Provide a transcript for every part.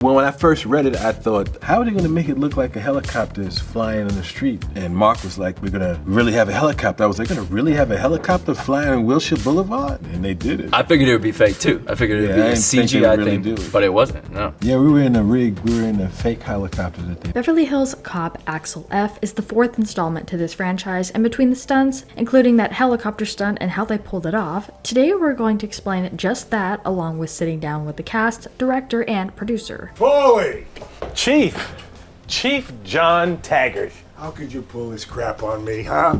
When I first read it, I thought, how are they going to make it look like a helicopter is flying on the street? And Mark was like, we're going to really have a helicopter. I was like, going to really have a helicopter flying on Wilshire Boulevard? And they did it. I figured it would be fake too. I figured it would be a CGI thing, but it wasn't, no. Yeah, we were in a rig. We were in a fake helicopter that day. Beverly Hills Cop Axel F is the fourth installment to this franchise, and between the stunts, including that helicopter stunt and how they pulled it off, today we're going to explain just that along with sitting down with the cast, director, and producer. Foley! Chief John Taggart. How could you pull this crap on me, huh?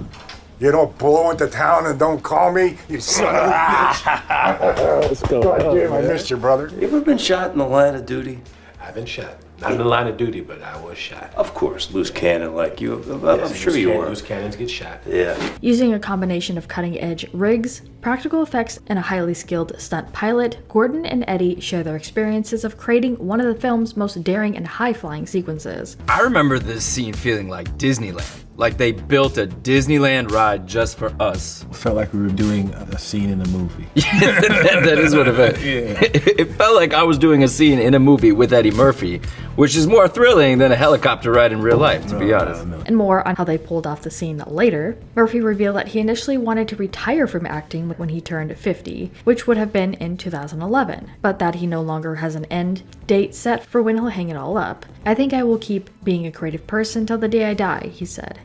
You don't blow into town and don't call me, you son of a bitch. Let's go. God damn, I missed you, brother. You ever been shot in the line of duty? I've been shot. Not in the line of duty, but I was shot. Of course, loose cannon like you. I'm sure you were. Loose cannons get shot. Yeah. Using a combination of cutting-edge rigs, practical effects, and a highly skilled stunt pilot, Gordon and Eddie share their experiences of creating one of the film's most daring and high-flying sequences. I remember this scene feeling like Disneyland. Like they built a Disneyland ride just for us. It felt like we were doing a scene in a movie. That is what it felt. Yeah. It felt like I was doing a scene in a movie with Eddie Murphy, which is more thrilling than a helicopter ride in real life, to be honest. And more on how they pulled off the scene later. Murphy revealed that he initially wanted to retire from acting when he turned 50, which would have been in 2011, but that he no longer has an end date set for when he'll hang it all up. I think I will keep being a creative person till the day I die, he said.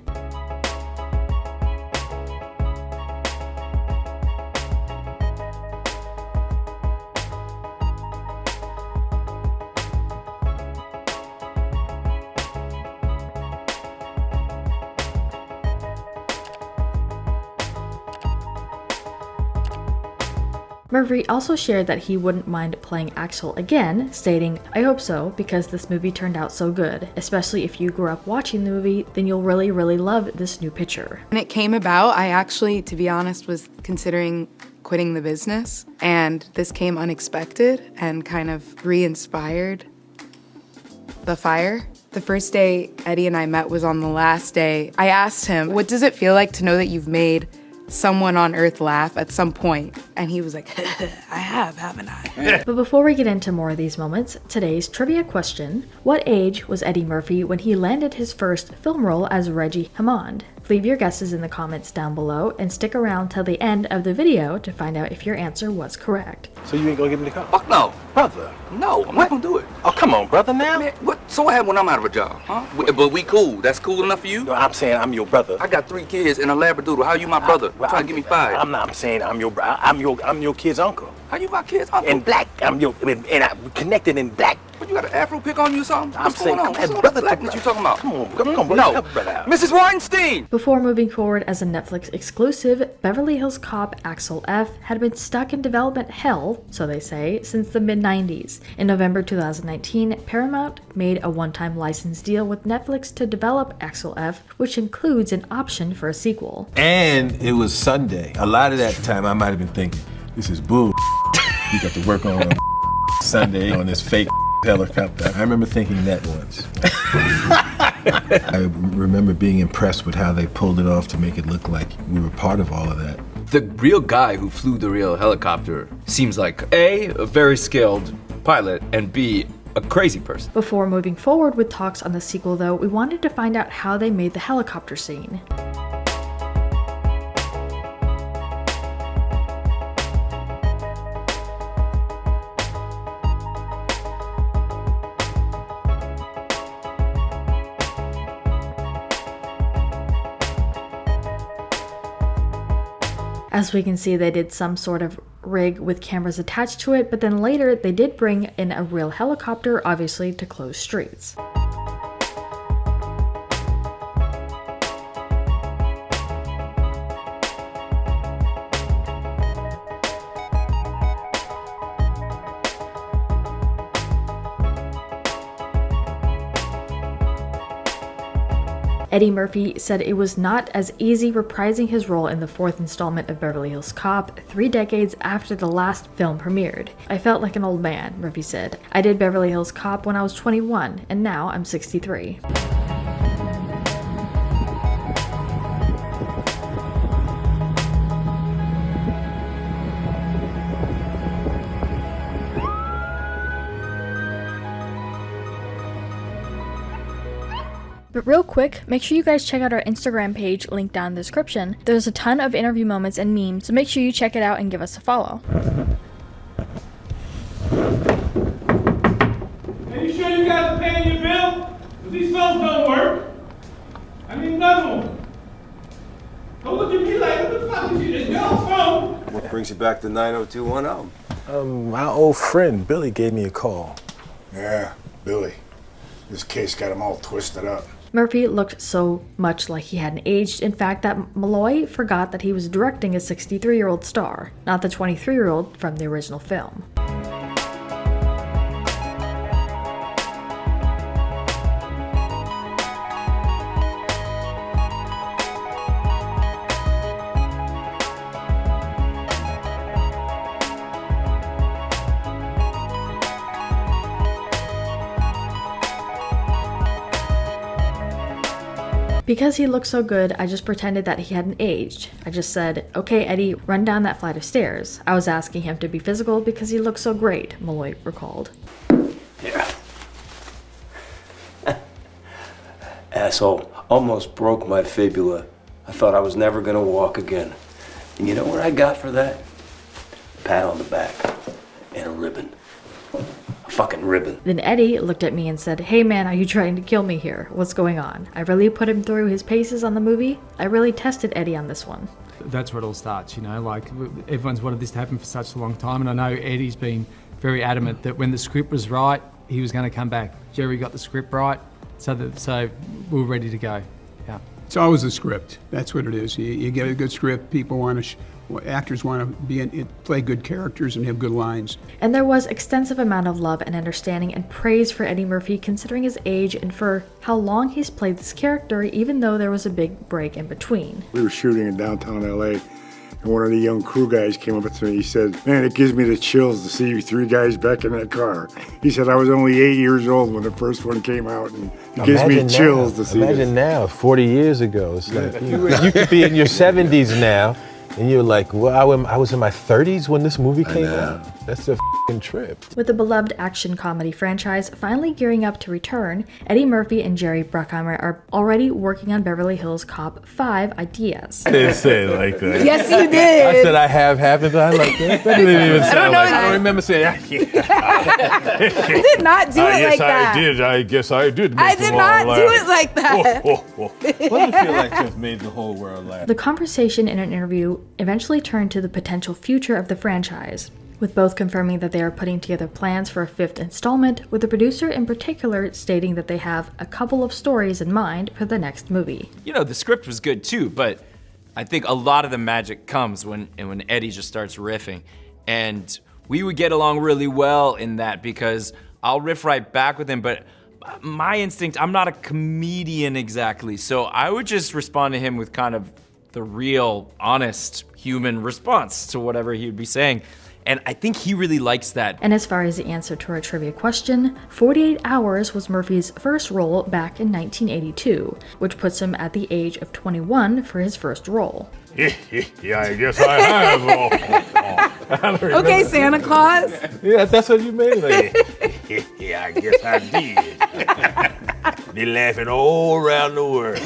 Murphy also shared that he wouldn't mind playing Axel again, stating, "I hope so, because this movie turned out so good. Especially if you grew up watching the movie, then you'll really, really love this new picture." When it came about, I actually, to be honest, was considering quitting the business, and this came unexpected and kind of re-inspired the fire. The first day Eddie and I met was on the last day. I asked him, "What does it feel like to know that you've made someone on Earth laugh at some point?" And he was like, "I have, haven't I?" But before we get into more of these moments, today's trivia question: what age was Eddie Murphy when he landed his first film role as Reggie Hammond? Leave your guesses in the comments down below and stick around till the end of the video to find out if your answer was correct. So you ain't gonna give me the car? Fuck no. Brother. No, I'm not gonna do it. Oh, come on, brother, now. Man, what? So what happened when I'm out of a job, huh? But we cool. That's cool enough for you? No, I'm saying I'm your brother. I got 3 kids and a Labradoodle. How you my brother? Trying to get me fired. I'm saying I'm your kid's uncle. How you my kids? Uncle? In black. I'm connected in black. What, you got an afro pick on you or something? What's saying, going on? come What's on, all brother, this blackness you talking about? Come on, brother. No. Help brother out. Mrs. Weinstein! Before moving forward as a Netflix exclusive, Beverly Hills Cop Axel F had been stuck in development hell, so they say, since the mid-90s. In November 2019, Paramount made a one-time license deal with Netflix to develop Axel F, which includes an option for a sequel. And it was Sunday. A lot of that time I might have been thinking, this is bull. You got to work on Sunday on this fake helicopter. I remember thinking that once. I remember being impressed with how they pulled it off to make it look like we were part of all of that. The real guy who flew the real helicopter seems like A, a very skilled pilot, and B, a crazy person. Before moving forward with talks on the sequel though, we wanted to find out how they made the helicopter scene. As we can see, they did some sort of rig with cameras attached to it, but then later they did bring in a real helicopter, obviously to close streets. Eddie Murphy said it was not as easy reprising his role in the fourth installment of Beverly Hills Cop 3 decades after the last film premiered. "I felt like an old man," Murphy said. "I did Beverly Hills Cop when I was 21, and now I'm 63. But real quick, make sure you guys check out our Instagram page linked down in the description. There's a ton of interview moments and memes, so make sure you check it out and give us a follow. Are you sure you guys are paying your bill? Because these phones don't work. I need another one. Don't look at me like, what the fuck is you? It's your phone. What brings you back to 90210? My old friend Billy gave me a call. Yeah, Billy. This case got him all twisted up. Murphy looked so much like he hadn't aged, in fact, that Molloy forgot that he was directing a 63-year-old star, not the 23-year-old from the original film. Because he looked so good, I just pretended that he hadn't aged. I just said, "Okay, Eddie, run down that flight of stairs." I was asking him to be physical because he looked so great, Molloy recalled. Yeah. Asshole, almost broke my fibula. I thought I was never gonna walk again. And you know what I got for that? A pat on the back and a ribbon. A fucking ribbon. Then Eddie looked at me and said, "Hey man, are you trying to kill me here? What's going on?" I really put him through his paces on the movie. I really tested Eddie on this one. That's where it all starts, you know, like everyone's wanted this to happen for such a long time, and I know Eddie's been very adamant that when the script was right, he was going to come back. Jerry got the script right, so we were ready to go. Yeah. It's always a script. That's what it is. You get a good script, people want to, actors want to be in, play good characters and have good lines. And there was extensive amount of love and understanding and praise for Eddie Murphy considering his age and for how long he's played this character, even though there was a big break in between. We were shooting in downtown LA, and one of the young crew guys came up to me. He said, "Man, it gives me the chills to see you three guys back in that car." He said, "I was only 8 years old when the first one came out, and it gives me chills to see this." Imagine now, 40 years ago. It's like you could be in your 70s now, and you're like, well, I was in my 30s when this movie came out. That's a f***ing trip. With the beloved action comedy franchise finally gearing up to return, Eddie Murphy and Jerry Bruckheimer are already working on Beverly Hills Cop 5 ideas. I didn't say it like that. Yes, you did. I said I have happened. I like that. That didn't even sound like that. I don't remember saying. I did not do it like that. I guess I did. I did not do it like that. What do you feel like just made the whole world laugh? The conversation in an interview eventually turned to the potential future of the franchise, with both confirming that they are putting together plans for a 5th installment, with the producer in particular stating that they have a couple of stories in mind for the next movie. You know, the script was good too, but I think a lot of the magic comes when Eddie just starts riffing. And we would get along really well in that because I'll riff right back with him, but my instinct, I'm not a comedian exactly, so I would just respond to him with kind of the real, honest, human response to whatever he would be saying. And I think he really likes that. And as far as the answer to our trivia question, 48 Hours was Murphy's first role back in 1982, which puts him at the age of 21 for his first role. Yeah, I guess I have. Okay, Santa Claus. Yeah, that's what you mean. Like, yeah, I guess I did. They laughing all around the world.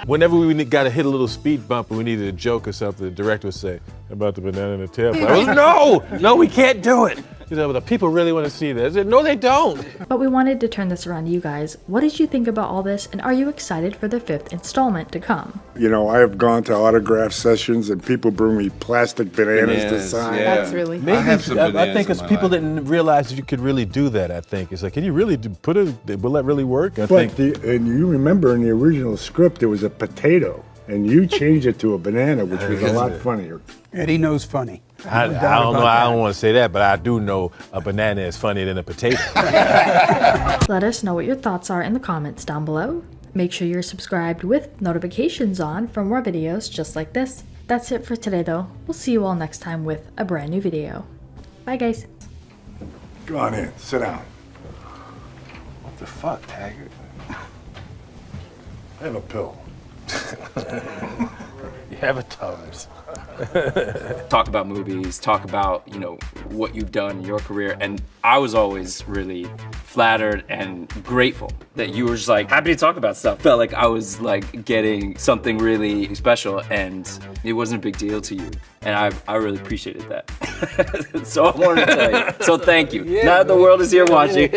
Whenever we got to hit a little speed bump and we needed a joke or something, the director would say, "About the banana in the tailpipe." I was, no, we can't do it. He said, "Well, the people really want to see this." I said, "No, they don't." But we wanted to turn this around to you guys. What did you think about all this, and are you excited for the 5th installment to come? You know, I have gone to autograph sessions, and people bring me plastic bananas to sign. yeah. That's really. Maybe, have some I bananas think in it's my people life. didn't realize that you could really do that, I think. It's like, can you really put it, will that really work? I But think. and you remember in the original script, there was a potato, and you changed it to a banana, which was a lot funnier. Eddie knows funny. I don't know, I don't want to say that, but I do know a banana is funnier than a potato. Let us know what your thoughts are in the comments down below. Make sure you're subscribed with notifications on for more videos just like this. That's it for today though. We'll see you all next time with a brand new video. Bye guys. Go on in, sit down. What the fuck, Taggart? Have a pill. You have a Tums. Talk about movies, talk about, you know, what you've done in your career, and I was always really flattered and grateful that you were just like happy to talk about stuff. Felt like I was like getting something really special, and it wasn't a big deal to you, and I really appreciated that. So I wanted to tell you. So thank you. Now the world is here watching.